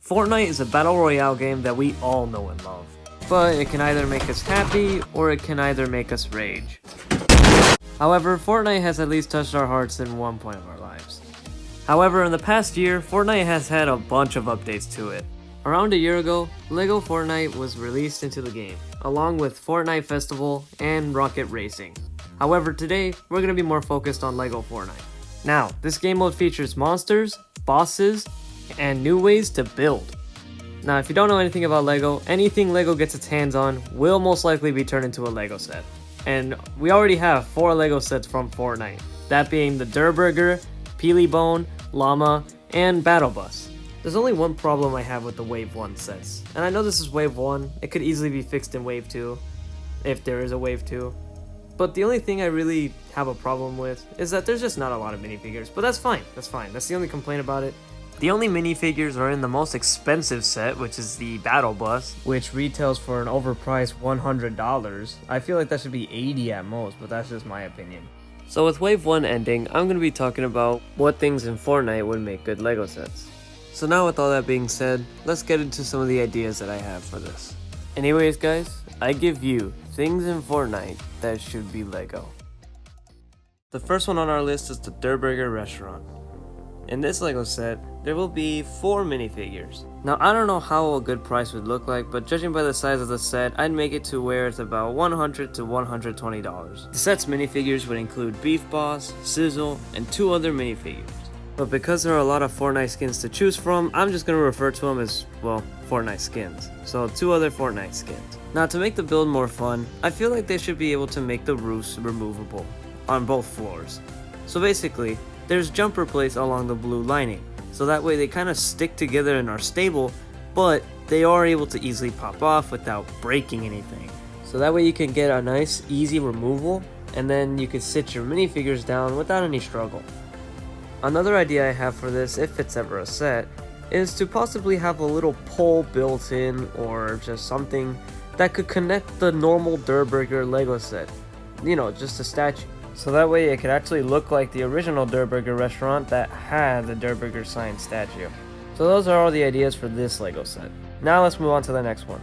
Fortnite is a battle royale game that we all know and love, but it can either make us happy or it can either make us rage. However, Fortnite has at least touched our hearts in one point of our lives. However, in the past year, Fortnite has had a bunch of updates to it. Around a year ago, LEGO Fortnite was released into the game, along with Fortnite Festival and Rocket Racing. However, today, we're going to be more focused on LEGO Fortnite. Now, this game mode features monsters, bosses, and new ways to build. Now, if you don't know anything about LEGO, anything LEGO gets its hands on will most likely be turned into a LEGO set. And we already have 4 LEGO sets from Fortnite, that being the Durr Burger, Peely Bone, Llama, and Battle Bus. There's only one problem I have with the Wave 1 sets, and I know this is Wave 1, it could easily be fixed in Wave 2, if there is a Wave 2. But the only thing I really have a problem with is that there's just not a lot of minifigures, but that's fine, that's the only complaint about it. The only minifigures are in the most expensive set, which is the Battle Bus, which retails for an overpriced $100. I feel like that should be $80 at most, but that's just my opinion. So with Wave 1 ending, I'm going to be talking about what things in Fortnite would make good LEGO sets. So now with all that being said, let's get into some of the ideas that I have for this. Anyways guys, I give you things in Fortnite that should be LEGO. The first one on our list is the Durr Burger restaurant. In this LEGO set, there will be 4 minifigures. Now I don't know how a good price would look like, but judging by the size of the set, I'd make it to where it's about $100 to $120. The set's minifigures would include Beef Boss, Sizzle, and 2 other minifigures. But because there are a lot of Fortnite skins to choose from, I'm just going to refer to them as, well, Fortnite skins. So 2 other Fortnite skins. Now to make the build more fun, I feel like they should be able to make the roofs removable on both floors. So basically, there's jumper plates along the blue lining, so that way they kind of stick together and are stable, but they are able to easily pop off without breaking anything. So that way you can get a nice easy removal, and then you can sit your minifigures down without any struggle. Another idea I have for this, if it's ever a set, is to possibly have a little pole built in, or just something that could connect the normal Durr Burger LEGO set. You know, just a statue. So that way it could actually look like the original Durr Burger restaurant that had the Durr Burger sign statue. So those are all the ideas for this LEGO set. Now let's move on to the next one.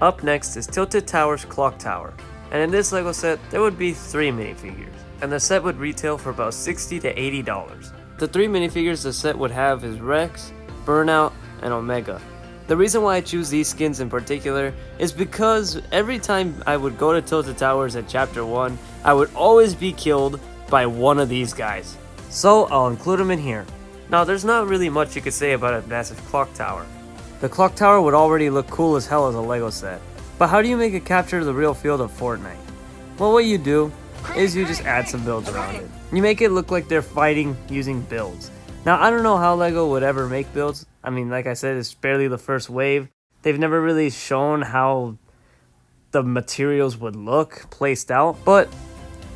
Up next is Tilted Tower's Clock Tower. And in this LEGO set, there would be 3 minifigures. And the set would retail for about $60 to $80. The 3 minifigures the set would have is Rex, Burnout, and Omega. The reason why I choose these skins in particular is because every time I would go to Tilted Towers at Chapter 1, I would always be killed by one of these guys. So I'll include them in here. Now there's not really much you could say about a massive clock tower. The clock tower would already look cool as hell as a LEGO set. But how do you make it capture the real field of Fortnite? Well, what you do is you just add some builds around it. You make it look like they're fighting using builds. Now I don't know how LEGO would ever make builds. I mean, like I said, it's barely the first wave. They've never really shown how the materials would look placed out, but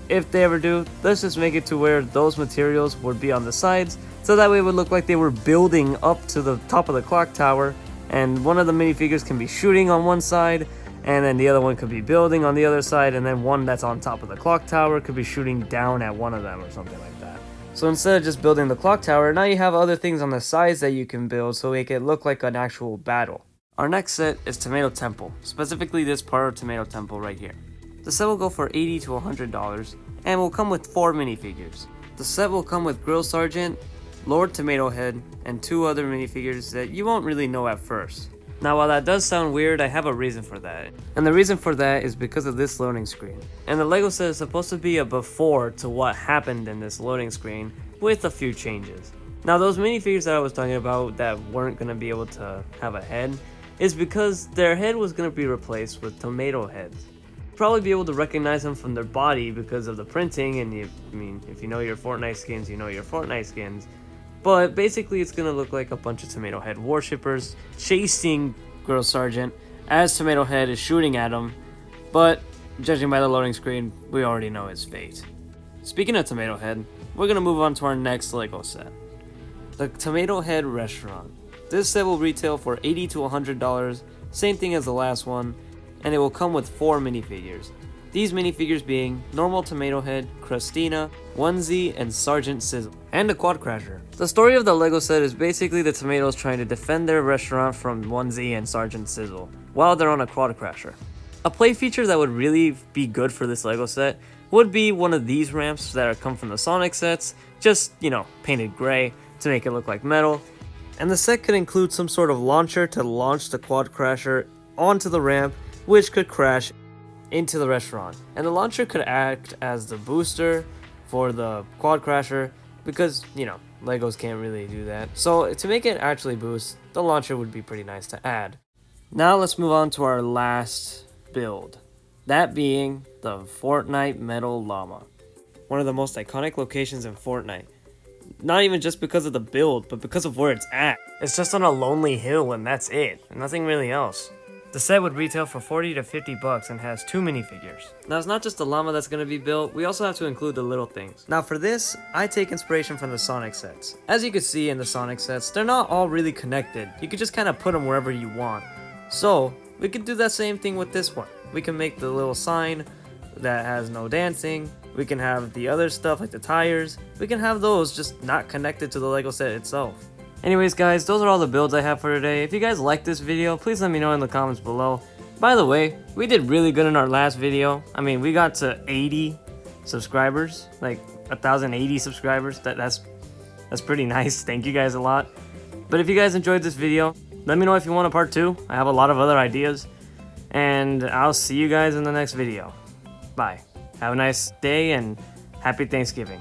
if they ever do, let's just make it to where those materials would be on the sides, so that way it would look like they were building up to the top of the clock tower, and one of the minifigures can be shooting on one side, and then the other one could be building on the other side, and then one that's on top of the clock tower could be shooting down at one of them or something like that. So instead of just building the clock tower, now you have other things on the sides that you can build so it can look like an actual battle. Our next set is Tomato Temple, specifically this part of Tomato Temple right here. The set will go for $80 to $100 and will come with 4 minifigures. The set will come with Grill Sergeant, Lord Tomato Head, and 2 other minifigures that you won't really know at first. Now while that does sound weird, I have a reason for that. And the reason for that is because of this loading screen. And the LEGO set is supposed to be a before to what happened in this loading screen with a few changes. Now those minifigures that I was talking about that weren't going to be able to have a head is because their head was going to be replaced with tomato heads. You'd probably be able to recognize them from their body because of the printing, and if you know your Fortnite skins, you know your Fortnite skins. But basically it's going to look like a bunch of Tomato Head worshippers chasing Grill Sergeant as Tomato Head is shooting at him. But judging by the loading screen, we already know his fate. Speaking of Tomato Head, we're going to move on to our next LEGO set. The Tomato Head Restaurant. This set will retail for $80 to $100, same thing as the last one, and it will come with 4 minifigures. These minifigures being Normal Tomato Head, Crustina, Onesie, and Sergeant Sizzle, and a Quad Crasher. The story of the LEGO set is basically the Tomatoes trying to defend their restaurant from Onesie and Sergeant Sizzle, while they're on a Quad Crasher. A play feature that would really be good for this LEGO set would be one of these ramps that come from the Sonic sets, just, painted gray to make it look like metal. And the set could include some sort of launcher to launch the Quad Crasher onto the ramp, which could crash into the restaurant. And the launcher could act as the booster for the Quad Crasher because, Legos can't really do that. So to make it actually boost, the launcher would be pretty nice to add. Now let's move on to our last build. That being the FORTNITE Metal Llama. One of the most iconic locations in FORTNITE. Not even just because of the build, but because of where it's at. It's just on a lonely hill and that's it. Nothing really else. The set would retail for 40 to 50 bucks and has 2 minifigures. Now it's not just the llama that's going to be built, we also have to include the little things. Now for this, I take inspiration from the Sonic sets. As you can see in the Sonic sets, they're not all really connected. You could just kind of put them wherever you want. So, we could do that same thing with this one. We can make the little sign that has no dancing. We can have the other stuff like the tires. We can have those just not connected to the LEGO set itself. Anyways guys, those are all the builds I have for today. If you guys liked this video, please let me know in the comments below. By the way, we did really good in our last video. I mean, we got to 80 subscribers, like 1,080 subscribers. That's pretty nice. Thank you guys a lot. But if you guys enjoyed this video, let me know if you want a part 2. I have a lot of other ideas. And I'll see you guys in the next video. Bye. Have a nice day and happy Thanksgiving.